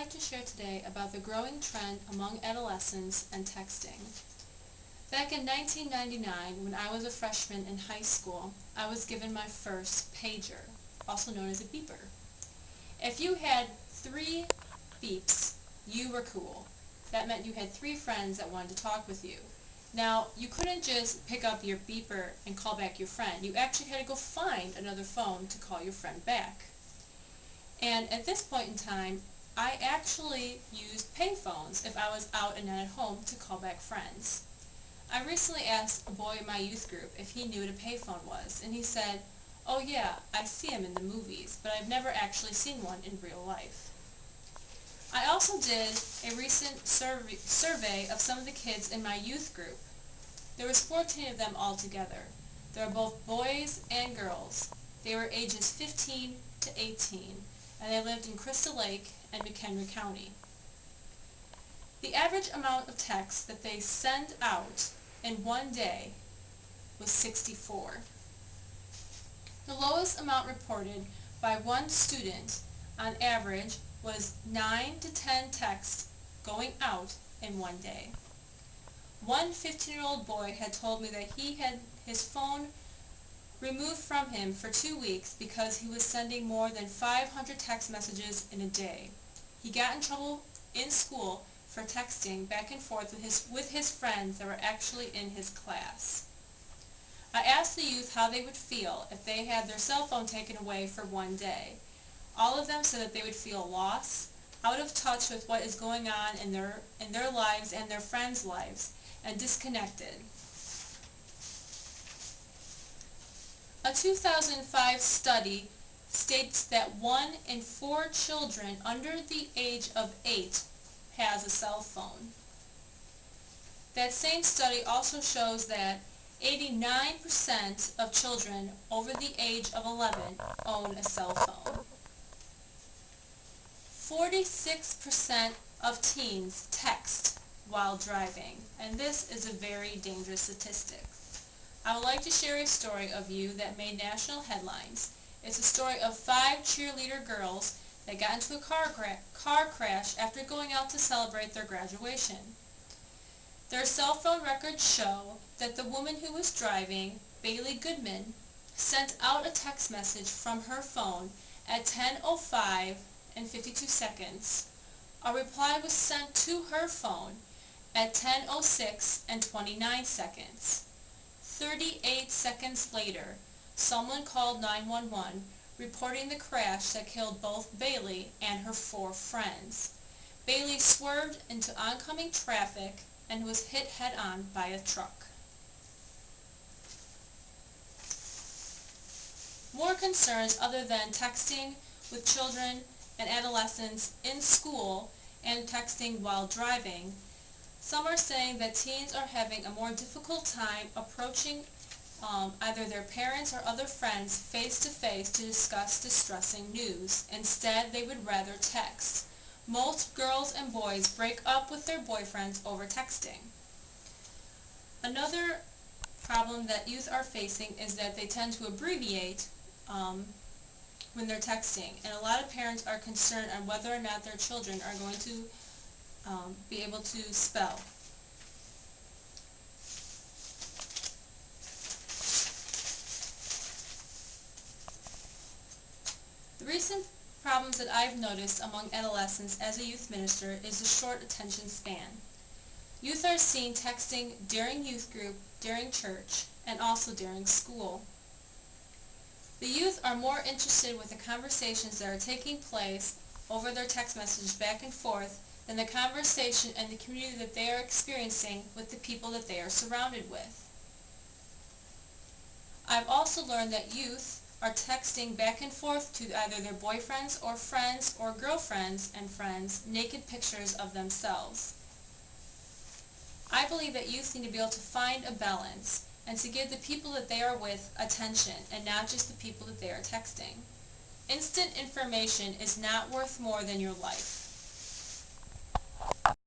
like to share today about the growing trend among adolescents and texting. Back in 1999, when I was a freshman in high school, I was given my first pager, also known as a beeper. If you had 3 beeps, you were cool. That meant you had 3 friends that wanted to talk with you. Now, you couldn't just pick up your beeper and call back your friend. You actually had to go find another phone to call your friend back. And at this point in time, I actually used payphones if I was out and not at home to call back friends. I recently asked a boy in my youth group if he knew what a payphone was, and he said, "Oh yeah, I see them in the movies, but I've never actually seen one in real life." I also did a recent survey of some of the kids in my youth group. There was 14 of them altogether. They were both boys and girls. They were ages 15 to 18, and they lived in Crystal Lake and McHenry County. The average amount of text that they send out in one day was 64. The lowest amount reported by one student on average was 9 to 10 texts going out in one day. One 15-year-old boy had told me that he had his phone removed from him for 2 weeks because he was sending more than 500 text messages in a day. He got in trouble in school for texting back and forth with his friends that were actually in his class. I asked the youth how they would feel if they had their cell phone taken away for one day. All of them said that they would feel lost, out of touch with what is going on in their lives and their friends' lives, and disconnected. A 2005 study states that 1 in 4 children under the age of 8 has a cell phone. That same study also shows that 89% of children over the age of 11 own a cell phone. 46% of teens text while driving, and this is a very dangerous statistic. I would like to share a story of you that made national headlines. It's a story of 5 cheerleader girls that got into a car crash after going out to celebrate their graduation. Their cell phone records show that the woman who was driving, Bailey Goodman, sent out a text message from her phone at 10:05 and 52 seconds. A reply was sent to her phone at 10:06 and 29 seconds. 38 seconds later, someone called 911 reporting the crash that killed both Bailey and her 4 friends. Bailey swerved into oncoming traffic and was hit head-on by a truck. More concerns other than texting with children and adolescents in school and texting while driving. Some are saying that teens are having a more difficult time approaching either their parents or other friends face-to-face to discuss distressing news. Instead, they would rather text. Most girls and boys break up with their boyfriends over texting. Another problem that youth are facing is that they tend to abbreviate when they're texting, and a lot of parents are concerned on whether or not their children are going to be able to spell. The recent problems that I've noticed among adolescents as a youth minister is the short attention span. Youth are seen texting during youth group, during church, and also during school. The youth are more interested with the conversations that are taking place over their text message back and forth than the conversation and the community that they are experiencing with the people that they are surrounded with. I've also learned that youth are texting back and forth to either their boyfriends or friends or girlfriends and friends naked pictures of themselves. I believe that youth need to be able to find a balance and to give the people that they are with attention and not just the people that they are texting. Instant information is not worth more than your life.